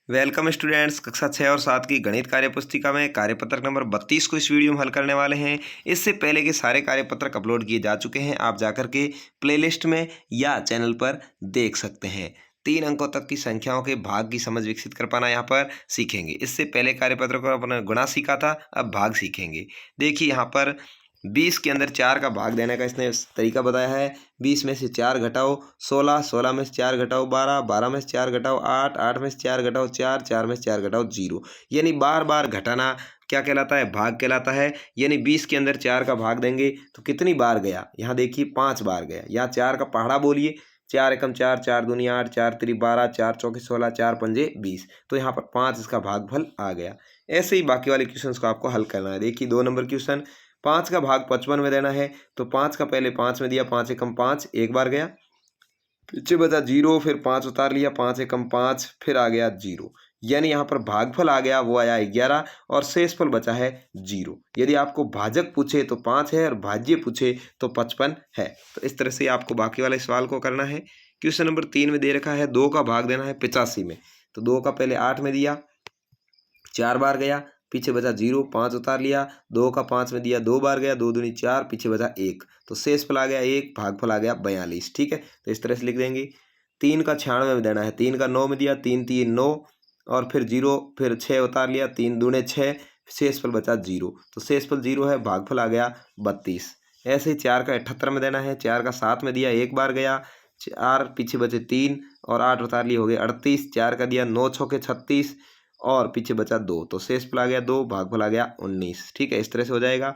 Welcome students, कक्षा 6 और 7 की गणित कार्यपुस्तिका में कार्यपत्रक नंबर 32 को इस वीडियो में हल करने वाले हैं। इससे पहले के सारे कार्यपत्रक अपलोड किए जा चुके हैं, आप जाकर के प्लेलिस्ट में या चैनल पर देख सकते हैं। 3 अंकों तक की संख्याओं के भाग की समझ विकसित कर पाना यहाँ पर सीखेंगे। इससे पहले कार्यपत्रक को अपना गुणा सीखा था, अब भाग सीखेंगे। देखिए यहाँ पर 20 के अंदर 4 का भाग देने का इसने तरीका बताया है। 20 में से 4 घटाओ 16, 16 में से 4 घटाओ 12, 12 में से 4 घटाओ 8, 8 में से 4 घटाओ 4, 4 में से 4 घटाओ 0। यानी बार बार घटाना क्या कहलाता है? भाग कहलाता है। यानी 20 के अंदर 4 का भाग देंगे तो कितनी बार गया? यहाँ देखिए 5 बार गया। या 4 का पहाड़ा बोलिए, 4 एकम 4, 4 दूनी 8, 4 तिरी 12, 4 चौके 16, 4 पंजे 20। तो यहाँ पर 5 इसका भागफल आ गया। ऐसे ही बाकी वाले क्वेश्चन को आपको हल करना है। देखिए 2 नंबर क्वेश्चन, 5 का भाग 55 में देना है। तो 5 का पहले 5 में दिया, 5 एकम 5 एक बार गया, पीछे बचा 0, फिर 5 उतार लिया, 5 एकम 5 फिर आ गया 0। यानी यहाँ पर भागफल आ गया, वो आया 11 और शेषफल बचा है 0। यदि आपको भाजक पूछे तो 5 है और भाज्य पूछे तो 55 है। तो इस तरह से आपको बाकी वाले सवाल को करना है। क्वेश्चन नंबर 3 में दे रखा है 2 का भाग देना है 85 में। तो 2 का पहले 8 में दिया, 4 बार गया, पीछे बचा 0, 5 उतार लिया, 2 का 5 में दिया, 2 बार गया, 2 दूनी 4, पीछे बचा 1। तो शेषफल आ गया 1, भागफल आ गया 42। ठीक है, तो इस तरह से लिख देंगे। 3 का 96 में देना है। 3 का 9 में दिया, 3 3 9 और फिर 0, फिर 6 उतार लिया, 3 दूने 6, शेषफल बचा 0। तो शेषफल 0 है, भागफल आ गया 32। ऐसे ही 4 का 78 में देना है। 4 का 7 में दिया, 1 बार गया, 4 पीछे बचे 3 और 8 उतार लिए, हो गए 38। 4 का दिया, 9 छौके 36 और पीछे बचा 2। तो शेषफल आ गया 2, भागफल आ गया 19। ठीक है, इस तरह से हो जाएगा।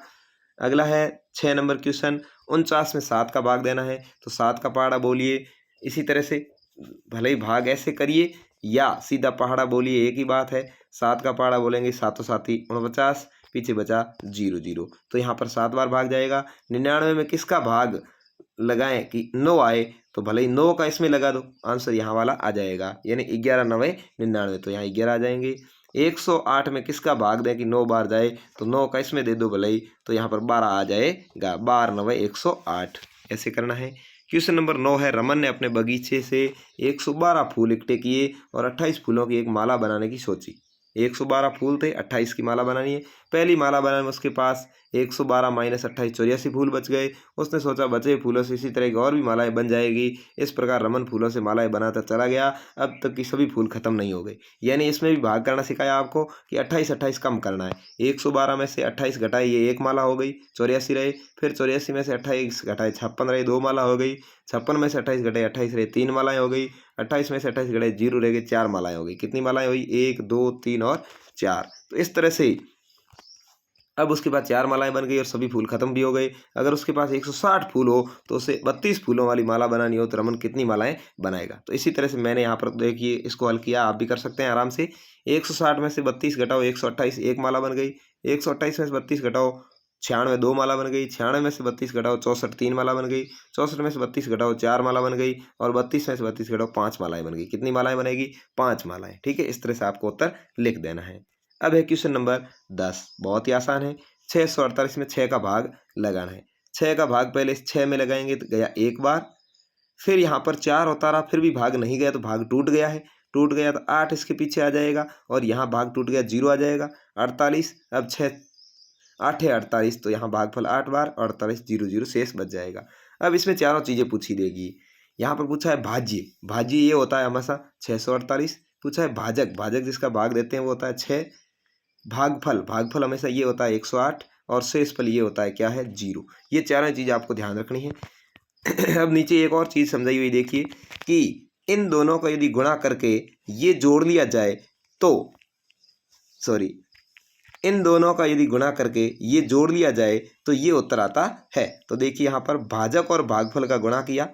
अगला है 6 नंबर क्वेश्चन, 49 में 7 का भाग देना है। तो 7 का पहाड़ा बोलिए, इसी तरह से भले ही भाग ऐसे करिए या सीधा पहाड़ा बोलिए, एक ही बात है। 7 का पहाड़ा बोलेंगे 7 7 49, पीछे बचा 0 0। तो यहाँ पर 7 बार भाग जाएगा। 99 में किसका भाग लगाएं कि 9 आए? तो भले ही 9 का इसमें लगा दो, आंसर यहाँ वाला आ जाएगा। यानी 11 9 99, तो यहाँ 11 आ जाएंगे। 108 में किसका भाग दें कि 9 बार जाए? तो 9 का इसमें दे दो भले ही, तो यहाँ पर 12 आ जाएगा। 12 9 108, ऐसे करना है। क्वेश्चन नंबर 9 है, रमन ने अपने बगीचे से 112 फूल इकट्ठे किए और 28 फूलों की एक माला बनाने की सोची। 112 फूल थे, 28 की माला बनानी है। पहली माला बनाने में उसके पास 112 माइनस 28 84 फूल बच गए। उसने सोचा बचे फूलों से इसी तरह की और भी मालाएं बन जाएगी। इस प्रकार रमन फूलों से मालाएं बनाता चला गया, अब तक की सभी फूल खत्म नहीं हो गए। यानी इसमें भी भाग करना सिखाया आपको कि 28 28 कम करना है। 112 में से 28 घटाए, ये एक माला हो गई, 84 रहे। फिर 84 में से 28 घटाए, 56 रहे, 2 माला हो गई। 56 में से 28 घटाए, 28 रहे, 3 मालाएं हो गई। 28 में से 28 घटाए, 0 रह गए, 4 मालाएं हो गई। कितनी मालाएं हुई? 1 2 3 और 4। तो इस तरह से अब उसके पास 4 मालाएं बन गई और सभी फूल खत्म भी हो गए। अगर उसके पास 160 फूल हो तो उसे 32 फूलों वाली माला बनानी हो, तो रमन कितनी मालाएं बनाएगा? तो इसी तरह से मैंने यहाँ पर देखिए इसको हल किया, आप भी कर सकते हैं आराम से। 160 में से 32 घटाओ 128, एक माला बन गई। 128 में से 32 घटाओ 96, 2 माला बन गई। 96 में से 32 घटाओ 64, 3 माला बन गई। 64 में से 32 घटाओ 4 माला बन गई। और 32 में से 32 घटाओ 5 मालाएं बन गई। कितनी मालाएं बनेगी? 5 मालाएं। ठीक है, इस तरह से आपको उत्तर लिख देना है। अब है क्वेश्चन नंबर 10, बहुत ही आसान है। 648 में 6 का भाग लगाना है। 6 का भाग पहले इस 6 में लगाएंगे तो गया एक बार, फिर यहाँ पर 4 उतारा, फिर भी भाग नहीं गया तो भाग टूट गया है। टूट गया तो 8 इसके पीछे आ जाएगा और यहाँ भाग टूट गया, 0 आ जाएगा। 48, अब 6 8 है 48, तो यहाँ भागफल 8 बार, 48 0 0 शेष बच जाएगा। अब इसमें चारों चीज़ें पूछी देगी। यहाँ पर पूछा है भाज्य, भाज्य ये होता है हमेशा 648। पूछा है भाजक, भाजक जिसका भाग देते हैं वो होता है 6। भागफल, भागफल हमेशा ये होता है 108 और शेषफल ये होता है क्या है? 0। ये चारों चीज़ आपको ध्यान रखनी है। अब नीचे एक और चीज़ समझाई हुई देखिए कि इन दोनों को यदि गुणा करके ये जोड़ लिया जाए तो सॉरी इन दोनों का यदि गुणा करके ये जोड़ लिया जाए तो ये उत्तर आता है। तो देखिए यहाँ पर भाजक और भागफल का गुणा किया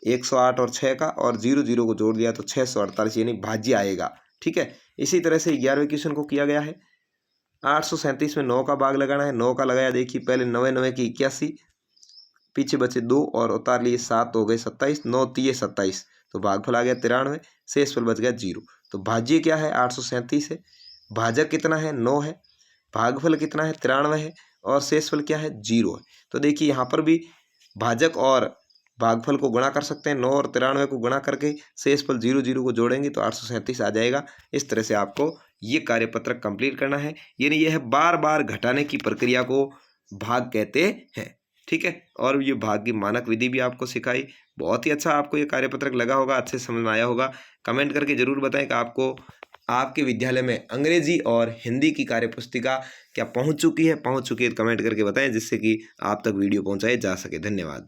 108 और 6 का, और 0 0 को जोड़ दिया तो 648, यानी भाज्य आएगा। ठीक है, इसी तरह से 11वें क्वेश्चन को किया गया है। 837 में 9 का भाग लगाना है। 9 का लगाया, देखिए पहले 9 9 की 81, पीछे बचे 2 और उतार लिए 7, हो गए 27, 9 3 27, तो भागफल आ गया 93, शेषफल बच गया 0। तो भाज्य क्या है? 837 है। भाजक कितना है? 9 है। भागफल कितना है? 93 है। और शेषफल क्या है? 0 है। तो देखिए यहाँ पर भी भाजक और भागफल को गुणा कर सकते हैं। 9 और 93 को गुणा करके शेषफल 0 को जोड़ेंगे तो 837 आ जाएगा। इस तरह से आपको ये कार्यपत्रक कंप्लीट करना है। यानी यह बार बार घटाने की प्रक्रिया को भाग कहते हैं। ठीक है, और ये भाग की मानक विधि भी आपको सिखाई। बहुत ही अच्छा आपको ये कार्यपत्रक लगा होगा, अच्छे समझ में आया होगा। कमेंट करके जरूर बताएं कि आपको आपके विद्यालय में अंग्रेजी और हिंदी की कार्यपुस्तिका क्या पहुंच चुकी है तो कमेंट करके बताएं, जिससे कि आप तक वीडियो पहुंचाए जा सके। धन्यवाद।